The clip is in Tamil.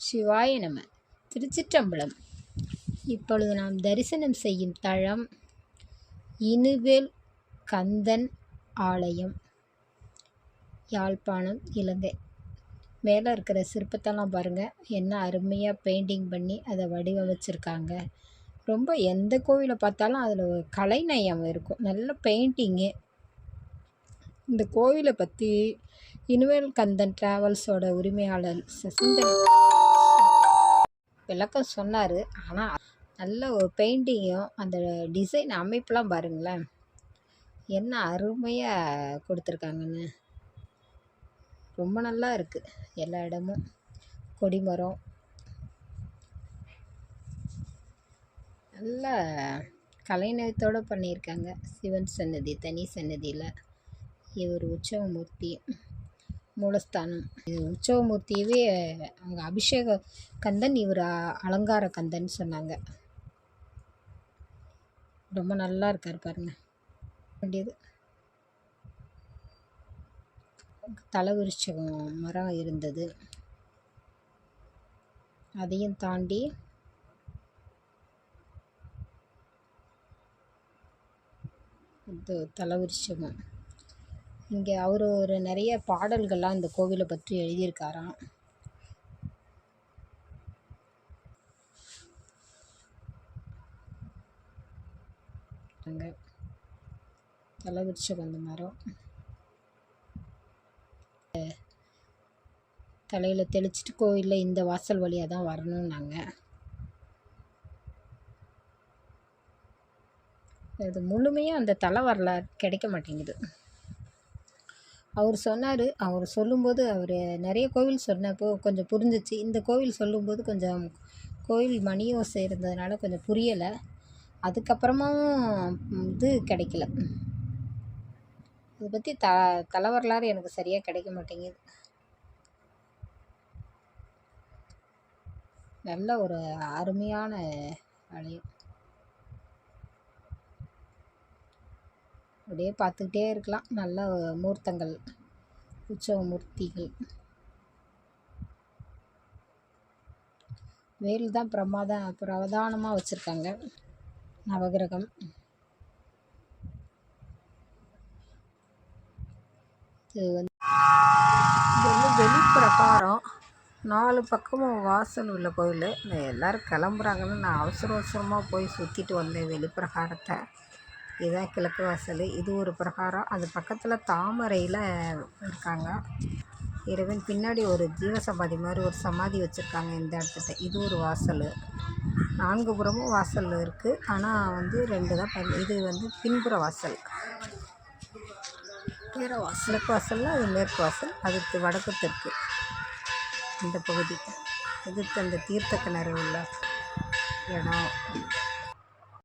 சிவாய நம. திருச்சிற்றம்பலம். இப்பொழுது நாம் தரிசனம் செய்யும் தலம் இனுவேல் கந்தன் ஆலயம், யாழ்ப்பாணம், இலங்கை. மேலே இருக்கிற சிற்பத்தெல்லாம் பாருங்கள், என்ன அருமையாக பெயிண்டிங் பண்ணி அதை வடிவமைச்சிருக்காங்க. ரொம்ப எந்த கோவிலை பார்த்தாலும் அதில் ஒரு கலைநயம் இருக்கும், நல்ல பெயிண்டிங்கு. இந்த கோவிலை பற்றி இனுவேல் கந்தன் டிராவல்ஸோட உரிமையாளர் சசிந்தன் விளக்கம் சொன்னார். ஆனால் நல்ல ஒரு பெயிண்டிங்கும் அந்த டிசைன் அமைப்பெலாம் பாருங்களேன், என்ன அருமையாக கொடுத்துருக்காங்கன்னு. ரொம்ப நல்லா இருக்குது. எல்லா இடமும் கொடிமரம், நல்ல கலைநயத்தோடு பண்ணியிருக்காங்க. சிவன் சன்னதி, தனி சன்னதியில் இவர் உற்சவமூர்த்தி, மூலஸ்தானம். இது உற்சவமூர்த்தியவே அவங்க அபிஷேக கந்தன், இவர் அலங்கார கந்தன் சொன்னாங்க. ரொம்ப நல்லா இருக்கார் பாருங்க. வேண்டியது தலவிருட்சம் மரம் இருந்தது, அதையும் தாண்டி தலவிருட்சமும். இங்கே அவர் ஒரு நிறைய பாடல்கள்லாம் இந்த கோவிலை பற்றி எழுதியிருக்காராம். தலவிருட்சம் அந்த மரம் தலையில் தெளிச்சிட்டு கோவிலில் இந்த வாசல் வழியாக தான் வரணும்னாங்க. அது முழுமையாக அந்த தல வரலாறு கிடைக்க மாட்டேங்குது. அவர் சொன்னார், அவர் சொல்லும்போது அவர் நிறைய கோவில் சொன்னப்போ கொஞ்சம் புரிஞ்சிச்சு. இந்த கோவில் சொல்லும்போது கொஞ்சம் கோவில் மணியோசை இருந்ததுனால கொஞ்சம் புரியலை. அதுக்கப்புறமாவும் இது கிடைக்கல. இதை பற்றி தல வரலாறு எனக்கு சரியாக கிடைக்க மாட்டேங்குது. நல்ல ஒரு அருமையான ஆலயம். அப்படியே பார்த்துக்கிட்டே இருக்கலாம். நல்ல மூர்த்தங்கள், உற்சவ மூர்த்திகள். வேல் தான் பிரதானமாக வச்சுருக்காங்க. நவகிரகம். இது வந்து வெளிப்பிரகாரம், 4 பக்கமும் வாசல் உள்ள கோயில். எல்லோரும் கிளம்புறாங்கன்னு நான் அவசரமாக போய் சுற்றிட்டு வந்தேன் வெளிப்பிரகாரத்தை. இதுதான் கிழக்கு வாசல். இது ஒரு பிரகாரம். அது பக்கத்தில் தாமரையில் இருக்காங்க இறைவன். பின்னாடி ஒரு ஜீவசமாதி மாதிரி ஒரு சமாதி வச்சுருக்காங்க இந்த இடத்துல. இது ஒரு வாசல். 4 புறமும் வாசல் இருக்குது. ஆனால் வந்து 2 தான். இது வந்து பின்புற வாசல். வேறு கிழக்கு வாசல்னா அது மேற்கு வாசல், அதுக்கு வடக்கு தெற்கு இந்த பகுதி. இதுக்கு அந்த தீர்த்த கிணறு உள்ள இடம்.